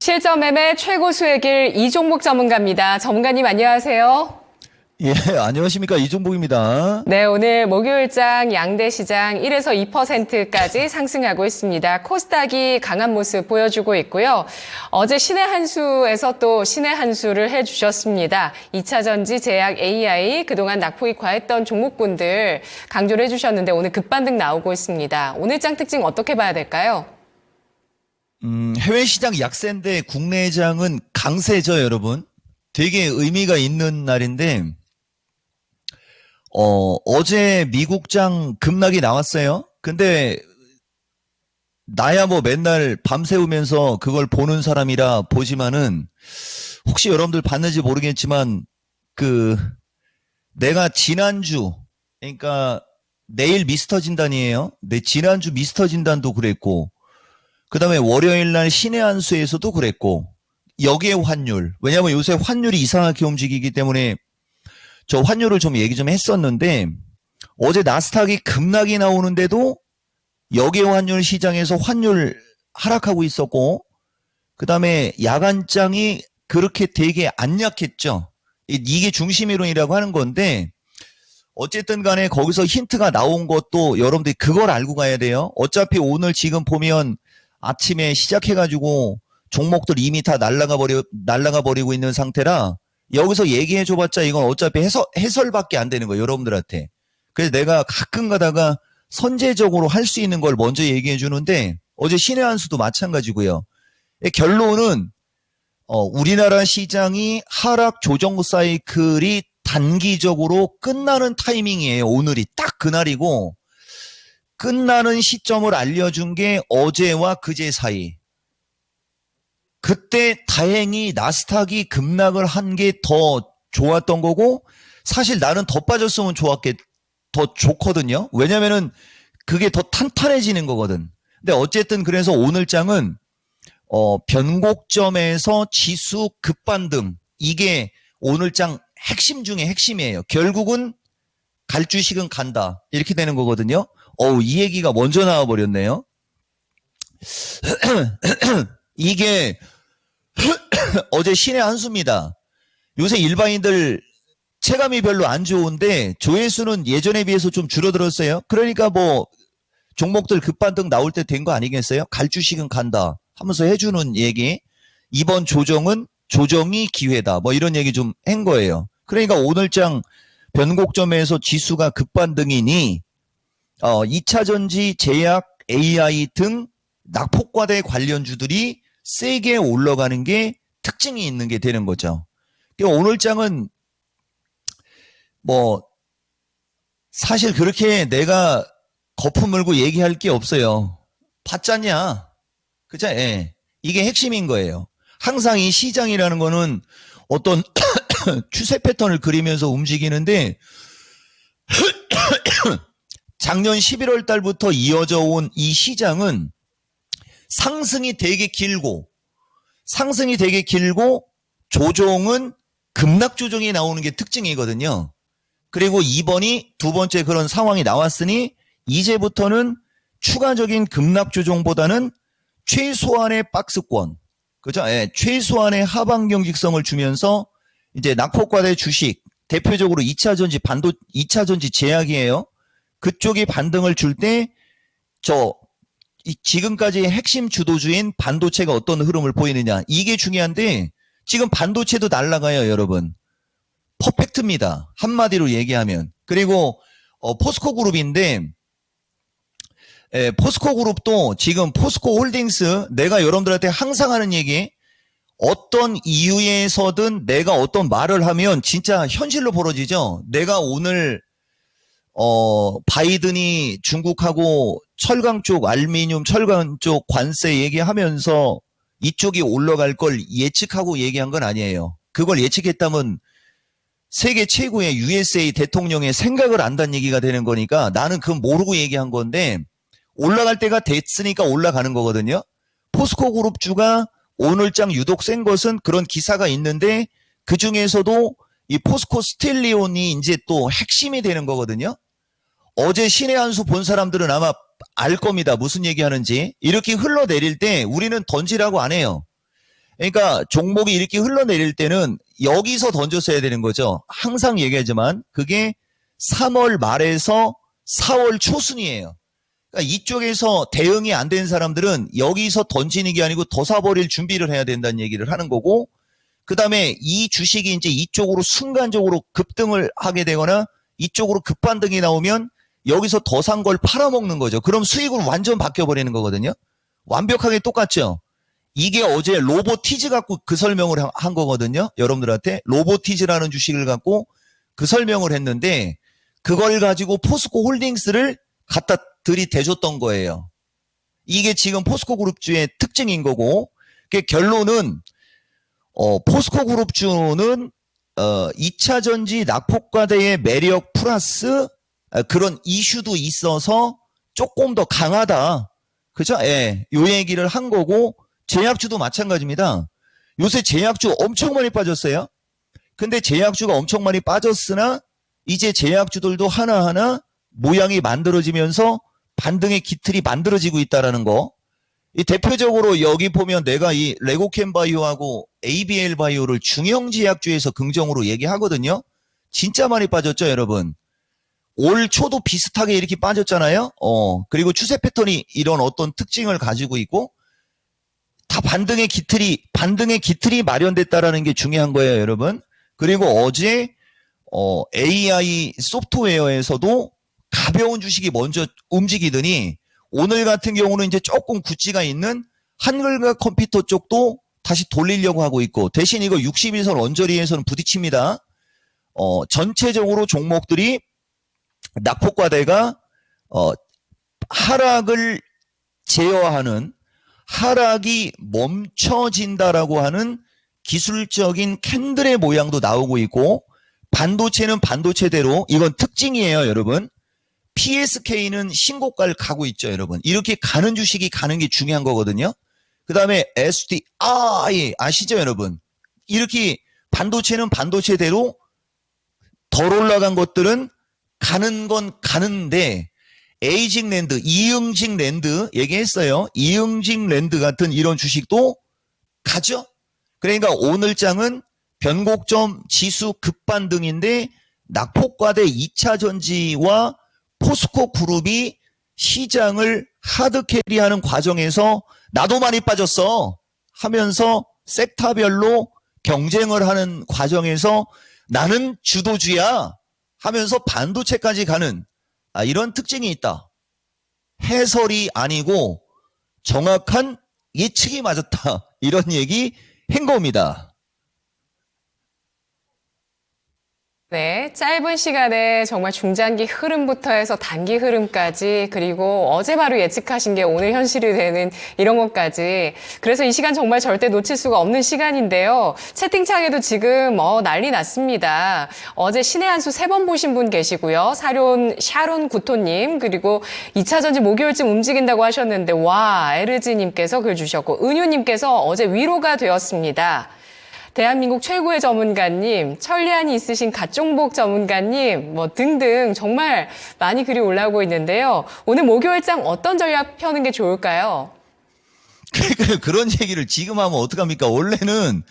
실전 매매 최고 수익의 길 이종복 전문가입니다. 전문가님 안녕하세요. 예, 안녕하십니까. 이종복입니다. 네, 오늘 목요일장 양대시장 1에서 2%까지 상승하고 있습니다. 코스닥이 강한 모습 보여주고 있고요. 어제 신의 한수에서 또 신의 한수를 해주셨습니다. 2차전지, 제약, AI, 그동안 낙폭이 과했던 종목군들 강조를 해주셨는데 오늘 급반등 나오고 있습니다. 오늘장 특징 어떻게 봐야 될까요? 해외 시장 약세인데 국내장은 강세죠, 여러분. 되게 의미가 있는 날인데, 어제 미국장 급락이 나왔어요. 근데 나야 뭐 맨날 밤새우면서 그걸 보는 사람이라 보지만은 혹시 여러분들 봤는지 모르겠지만 내가 지난주, 그러니까 내일 미스터 진단이에요. 내 지난주 미스터 진단도 그랬고, 그 다음에 월요일 날 신의 한수에서도 그랬고, 여기에 환율. 왜냐면 요새 환율이 이상하게 움직이기 때문에 저 환율을 좀 얘기 좀 했었는데, 어제 나스닥이 급락이 나오는데도 여기에 환율 시장에서 환율 하락하고 있었고, 그 다음에 야간장이 그렇게 되게 안 약했죠. 이게 중심 이론이라고 하는 건데, 어쨌든 간에 거기서 힌트가 나온 것도 여러분들이 그걸 알고 가야 돼요. 어차피 오늘 지금 보면 아침에 시작해가지고 종목들 이미 다 날아가 버리고 있는 상태라 여기서 얘기해줘봤자 이건 어차피 해설밖에 안 되는 거예요, 여러분들한테. 그래서 내가 가끔 가다가 선제적으로 할 수 있는 걸 먼저 얘기해주는데 어제 신의 한수도 마찬가지고요. 결론은 우리나라 시장이 하락 조정 사이클이 단기적으로 끝나는 타이밍이에요. 오늘이 딱 그날이고 끝나는 시점을 알려준 게 어제와 그제 사이. 그때 다행히 나스닥이 급락을 한 게 더 좋았던 거고, 사실 나는 더 빠졌으면 더 좋거든요. 왜냐면은 그게 더 탄탄해지는 거거든. 근데 어쨌든 그래서 오늘 장은 변곡점에서 지수 급반등, 이게 오늘 장 핵심 중에 핵심이에요. 결국은 갈 주식은 간다, 이렇게 되는 거거든요. 이 얘기가 먼저 나와버렸네요. 이게 어제 신의 한수입니다. 요새 일반인들 체감이 별로 안 좋은데 조회수는 예전에 비해서 좀 줄어들었어요. 그러니까 뭐 종목들 급반등 나올 때 된 거 아니겠어요? 갈 주식은 간다 하면서 해주는 얘기. 이번 조정은 조정이 기회다, 뭐 이런 얘기 좀 한 거예요. 그러니까 오늘장 변곡점에서 지수가 급반등이니 2차전지, 제약, AI 등 낙폭과대 관련주들이 세게 올라가는 게 특징이 있는 게 되는 거죠. 그러니까 오늘 장은 뭐 사실 그렇게 내가 거품 물고 얘기할 게 없어요. 봤잖냐? 그죠? 예. 이게 핵심인 거예요. 항상 이 시장이라는 거는 어떤 추세 패턴을 그리면서 움직이는데 작년 11월 달부터 이어져 온 이 시장은 상승이 되게 길고 조정은 급락 조정이 나오는 게 특징이거든요. 그리고 이번이 두 번째 그런 상황이 나왔으니 이제부터는 추가적인 급락 조정보다는 최소한의 박스권, 그죠? 예, 최소한의 하방 경직성을 주면서 이제 낙폭과대 주식, 대표적으로 2차전지 제약이에요. 그쪽이 반등을 줄 때 지금까지 핵심 주도주인 반도체가 어떤 흐름을 보이느냐, 이게 중요한데 지금 반도체도 날아가요, 여러분. 퍼펙트입니다, 한마디로 얘기하면. 그리고 포스코 그룹인데 포스코 그룹도 지금 포스코 홀딩스, 내가 여러분들한테 항상 하는 얘기, 어떤 이유에서든 내가 어떤 말을 하면 진짜 현실로 벌어지죠. 내가 오늘 바이든이 중국하고 철강 쪽, 알루미늄 철강 쪽 관세 얘기하면서 이쪽이 올라갈 걸 예측하고 얘기한 건 아니에요. 그걸 예측했다면 세계 최고의 USA 대통령의 생각을 안다는 얘기가 되는 거니까 나는 그건 모르고 얘기한 건데, 올라갈 때가 됐으니까 올라가는 거거든요. 포스코 그룹주가 오늘장 유독 센 것은 그런 기사가 있는데 그 중에서도 이 포스코 스틸리온이 이제 또 핵심이 되는 거거든요. 어제 신의 한수 본 사람들은 아마 알 겁니다. 무슨 얘기하는지. 이렇게 흘러내릴 때 우리는 던지라고 안 해요. 그러니까 종목이 이렇게 흘러내릴 때는 여기서 던졌어야 되는 거죠. 항상 얘기하지만 그게 3월 말에서 4월 초순이에요. 그러니까 이쪽에서 대응이 안 된 사람들은 여기서 던지는 게 아니고 더 사버릴 준비를 해야 된다는 얘기를 하는 거고, 그 다음에 이 주식이 이제 이쪽으로 순간적으로 급등을 하게 되거나 이쪽으로 급반등이 나오면 여기서 더 산 걸 팔아먹는 거죠. 그럼 수익은 완전 바뀌어버리는 거거든요. 완벽하게 똑같죠. 이게 어제 로보티즈 갖고 그 설명을 한 거거든요. 여러분들한테 로보티즈라는 주식을 갖고 그 설명을 했는데 그걸 가지고 포스코 홀딩스를 갖다 들이대줬던 거예요. 이게 지금 포스코 그룹주의 특징인 거고, 그 결론은 포스코 그룹주는 2차 전지 낙폭과대의 매력 플러스 그런 이슈도 있어서 조금 더 강하다. 그죠? 예. 요 얘기를 한 거고, 제약주도 마찬가지입니다. 요새 제약주 엄청 많이 빠졌어요. 근데 제약주가 엄청 많이 빠졌으나 이제 제약주들도 하나하나 모양이 만들어지면서 반등의 기틀이 만들어지고 있다라는 거. 이 대표적으로 여기 보면 내가 이 레고캠 바이오하고 ABL 바이오를 중형 제약주에서 긍정으로 얘기하거든요. 진짜 많이 빠졌죠, 여러분. 올 초도 비슷하게 이렇게 빠졌잖아요. 그리고 추세 패턴이 이런 어떤 특징을 가지고 있고 다 반등의 기틀이 마련됐다라는 게 중요한 거예요, 여러분. 그리고 어제 AI 소프트웨어에서도 가벼운 주식이 먼저 움직이더니 오늘 같은 경우는 이제 조금 구찌가 있는 한글과 컴퓨터 쪽도 다시 돌리려고 하고 있고, 대신 이거 62선 언저리에서는 부딪힙니다. 전체적으로 종목들이 낙폭과대가 하락을 제어하는, 하락이 멈춰진다라고 하는 기술적인 캔들의 모양도 나오고 있고, 반도체는 반도체대로 이건 특징이에요, 여러분. PSK는 신고가를 가고 있죠, 여러분. 이렇게 가는 주식이 가는 게 중요한 거거든요. 그 다음에 SDI 아시죠, 여러분? 이렇게 반도체는 반도체대로 덜 올라간 것들은 가는 건 가는데, 에이징 랜드, 이응직 랜드 얘기했어요. 이응직 랜드 같은 이런 주식도 가죠. 그러니까 오늘 장은 변곡점 지수 급반등인데 낙폭과대 2차 전지와 포스코 그룹이 시장을 하드캐리하는 과정에서 나도 많이 빠졌어 하면서 섹터별로 경쟁을 하는 과정에서 나는 주도주야 하면서 반도체까지 가는 이런 특징이 있다. 해설이 아니고 정확한 예측이 맞았다. 이런 얘기 한 겁니다. 네, 짧은 시간에 정말 중장기 흐름부터 해서 단기 흐름까지, 그리고 어제 바로 예측하신 게 오늘 현실이 되는 이런 것까지. 그래서 이 시간 정말 절대 놓칠 수가 없는 시간인데요. 채팅창에도 지금 난리 났습니다. 어제 신의 한수 3번 보신 분 계시고요. 샤론 구토님, 그리고 2차 전지 목요일쯤 움직인다고 하셨는데, 와, 에르지님께서 글 주셨고, 은유님께서 어제 위로가 되었습니다. 대한민국 최고의 전문가님, 천리안이 있으신 갓종복 전문가님, 등등 정말 많이 글이 올라오고 있는데요. 오늘 목요일장 어떤 전략 펴는 게 좋을까요? 그런 얘기를 지금 하면 어떡합니까? 원래는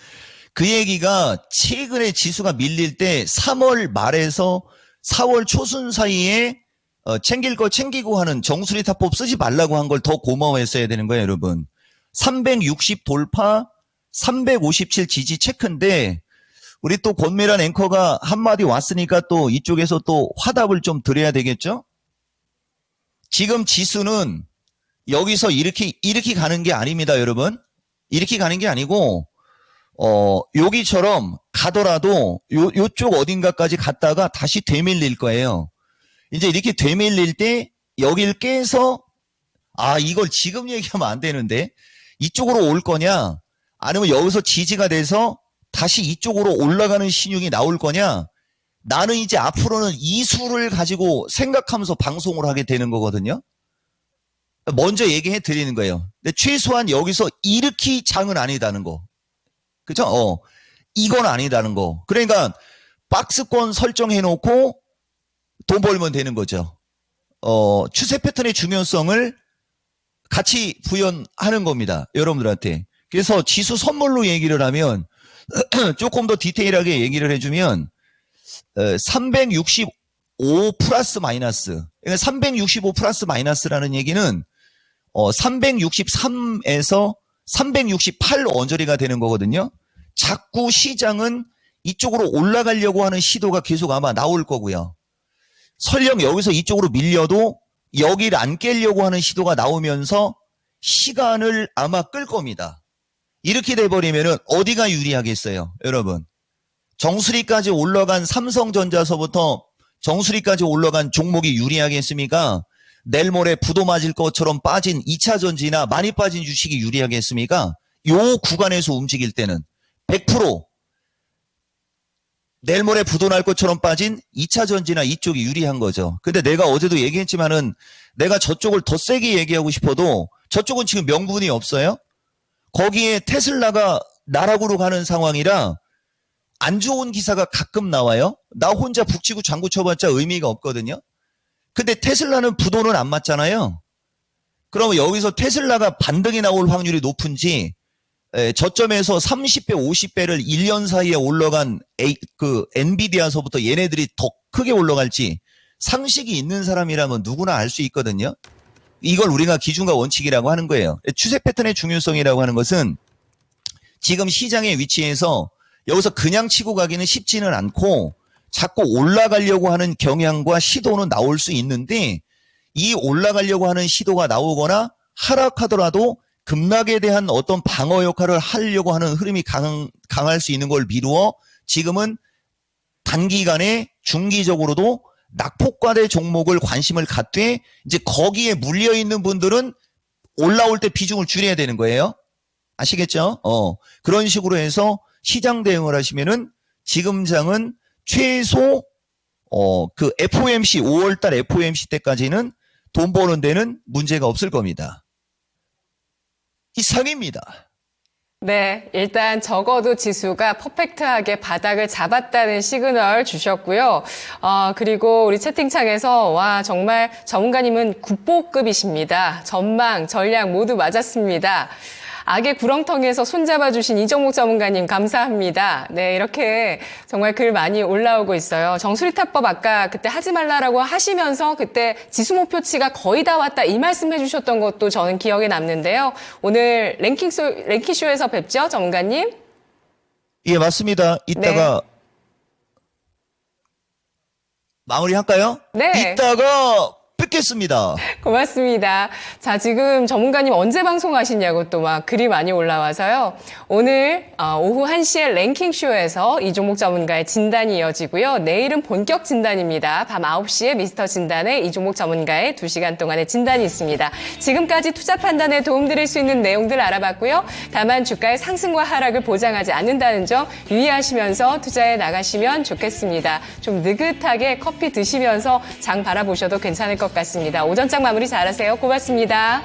그 얘기가 최근에 지수가 밀릴 때 3월 말에서 4월 초순 사이에 챙길 거 챙기고 하는 정수리 타법 쓰지 말라고 한 걸 더 고마워했어야 되는 거예요, 여러분. 360 돌파, 357 지지 체크인데 우리 또 권미란 앵커가 한마디 왔으니까 또 이쪽에서 또 화답을 좀 드려야 되겠죠? 지금 지수는 여기서 이렇게 가는 게 아닙니다, 여러분. 이렇게 가는 게 아니고 여기처럼 가더라도 요쪽 어딘가까지 갔다가 다시 되밀릴 거예요. 이제 이렇게 되밀릴 때 여길 깨서 이걸 지금 얘기하면 안 되는데 이쪽으로 올 거냐, 아니면 여기서 지지가 돼서 다시 이쪽으로 올라가는 신용이 나올 거냐, 나는 이제 앞으로는 이 수를 가지고 생각하면서 방송을 하게 되는 거거든요. 먼저 얘기해 드리는 거예요. 근데 최소한 여기서 이렇게 장은 아니다는 거. 그죠? 이건 아니다는 거. 그러니까 박스권 설정해 놓고 돈 벌면 되는 거죠. 추세 패턴의 중요성을 같이 부연하는 겁니다, 여러분들한테. 그래서 지수 선물로 얘기를 하면 조금 더 디테일하게 얘기를 해주면 365 플러스 마이너스. 그러니까 365 플러스 마이너스라는 얘기는 363에서 368 언저리가 되는 거거든요. 자꾸 시장은 이쪽으로 올라가려고 하는 시도가 계속 아마 나올 거고요. 설령 여기서 이쪽으로 밀려도 여기를 안 깨려고 하는 시도가 나오면서 시간을 아마 끌 겁니다. 이렇게 돼버리면은 어디가 유리하겠어요, 여러분? 정수리까지 올라간 삼성전자서부터 정수리까지 올라간 종목이 유리하겠습니까? 내일 모레 부도 맞을 것처럼 빠진 2차전지나 많이 빠진 주식이 유리하겠습니까? 요 구간에서 움직일 때는 100% 내일 모레 부도 날 것처럼 빠진 2차전지나 이쪽이 유리한 거죠. 근데 내가 어제도 얘기했지만은 내가 저쪽을 더 세게 얘기하고 싶어도 저쪽은 지금 명분이 없어요. 거기에 테슬라가 나락으로 가는 상황이라 안 좋은 기사가 가끔 나와요. 나 혼자 북치고 장구 쳐봤자 의미가 없거든요. 근데 테슬라는 부도는 안 맞잖아요. 그러면 여기서 테슬라가 반등이 나올 확률이 높은지 저점에서 30배, 50배를 1년 사이에 올라간 엔비디아서부터 얘네들이 더 크게 올라갈지 상식이 있는 사람이라면 누구나 알 수 있거든요. 이걸 우리가 기준과 원칙이라고 하는 거예요. 추세 패턴의 중요성이라고 하는 것은 지금 시장의 위치에서 여기서 그냥 치고 가기는 쉽지는 않고 자꾸 올라가려고 하는 경향과 시도는 나올 수 있는데 이 올라가려고 하는 시도가 나오거나 하락하더라도 급락에 대한 어떤 방어 역할을 하려고 하는 흐름이 강할 수 있는 걸 미루어 지금은 단기간에 중기적으로도 낙폭과대 종목을 관심을 갖되 이제 거기에 물려 있는 분들은 올라올 때 비중을 줄여야 되는 거예요. 아시겠죠? 그런 식으로 해서 시장 대응을 하시면은 지금 장은 최소 그 FOMC 5월달 FOMC 때까지는 돈 버는 데는 문제가 없을 겁니다. 이상입니다. 네, 일단 적어도 지수가 퍼펙트하게 바닥을 잡았다는 시그널 주셨고요. 그리고 우리 채팅창에서 와 정말 전문가님은 국보급이십니다. 전망, 전략 모두 맞았습니다. 악의 구렁텅이에서 손잡아주신 이정목 전문가님 감사합니다. 네, 이렇게 정말 글 많이 올라오고 있어요. 정수리탑법 아까 그때 하지 말라라고 하시면서 그때 지수 목표치가 거의 다 왔다 이 말씀 해주셨던 것도 저는 기억에 남는데요. 오늘 랭킹쇼에서 뵙죠, 전문가님? 예, 맞습니다. 이따가 마무리할까요? 네. 이따가 뵙겠습니다. 고맙습니다. 자, 지금 전문가님 언제 방송하시냐고 또 막 글이 많이 올라와서요. 오늘 오후 1시에 랭킹쇼에서 이종목 전문가의 진단이 이어지고요. 내일은 본격 진단입니다. 밤 9시에 미스터 진단에 이종목 전문가의 2시간 동안의 진단이 있습니다. 지금까지 투자 판단에 도움드릴 수 있는 내용들 알아봤고요. 다만 주가의 상승과 하락을 보장하지 않는다는 점 유의하시면서 투자에 나가시면 좋겠습니다. 좀 느긋하게 커피 드시면서 장 바라보셔도 괜찮을 것 같습니다. 오전장 마무리 잘하세요. 고맙습니다.